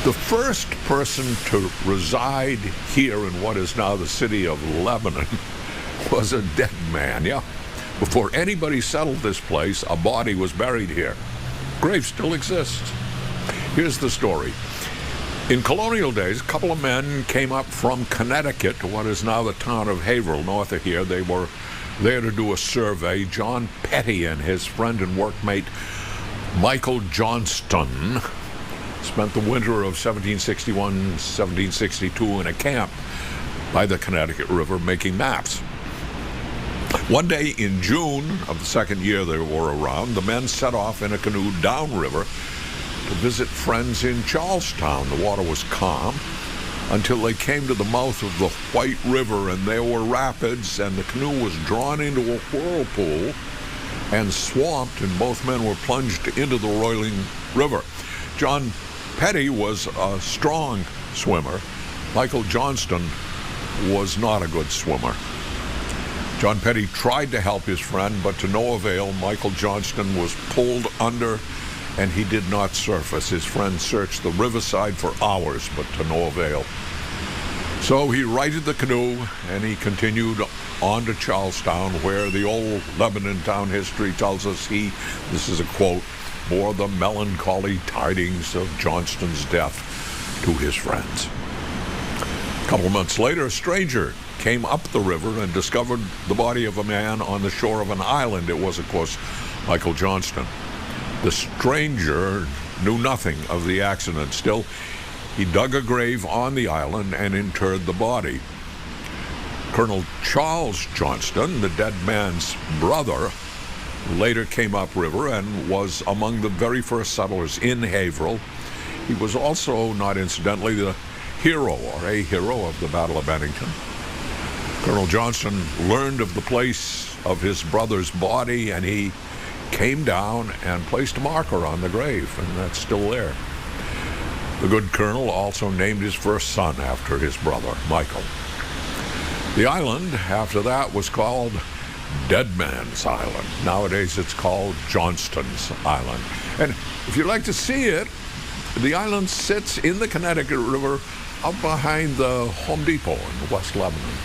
The first person to reside here in what is now the city of Lebanon was a dead man, yeah. Before anybody settled this place, a body was buried here. Grave still exists. Here's the story. In colonial days, a couple of men came up from Connecticut to what is now the town of Haverhill, north of here. They were there to do a survey. John Petty and his friend and workmate Michael Johnston spent the winter of 1761-1762 in a camp by the Connecticut River making maps. One day in June of the second year they were around, the men set off in a canoe downriver to visit friends in Charlestown. The water was calm until they came to the mouth of the White River, and there were rapids, and the canoe was drawn into a whirlpool and swamped, and both men were plunged into the roiling river. John Petty was a strong swimmer. Michael Johnston was not a good swimmer. John Petty tried to help his friend, but to no avail. Michael Johnston was pulled under, and he did not surface. His friend searched the riverside for hours, but to no avail. So he righted the canoe, and he continued on to Charlestown, where the old Lebanon town history tells us this is a quote, bore the melancholy tidings of Johnston's death to his friends. A couple of months later, a stranger came up the river and discovered the body of a man on the shore of an island. It was, of course, Michael Johnston. The stranger knew nothing of the accident. Still, he dug a grave on the island and interred the body. Colonel Charles Johnston, the dead man's brother, later came upriver and was among the very first settlers in Haverhill. He was also, not incidentally, the hero, or a hero, of the Battle of Bennington. Colonel Johnston learned of the place of his brother's body, and he came down and placed a marker on the grave, and that's still there. The good colonel also named his first son after his brother, Michael. The island, after that, was called Dead Man's Island. Nowadays it's called Johnston's Island. And if you'd like to see it, the island sits in the Connecticut River up behind the Home Depot in West Lebanon.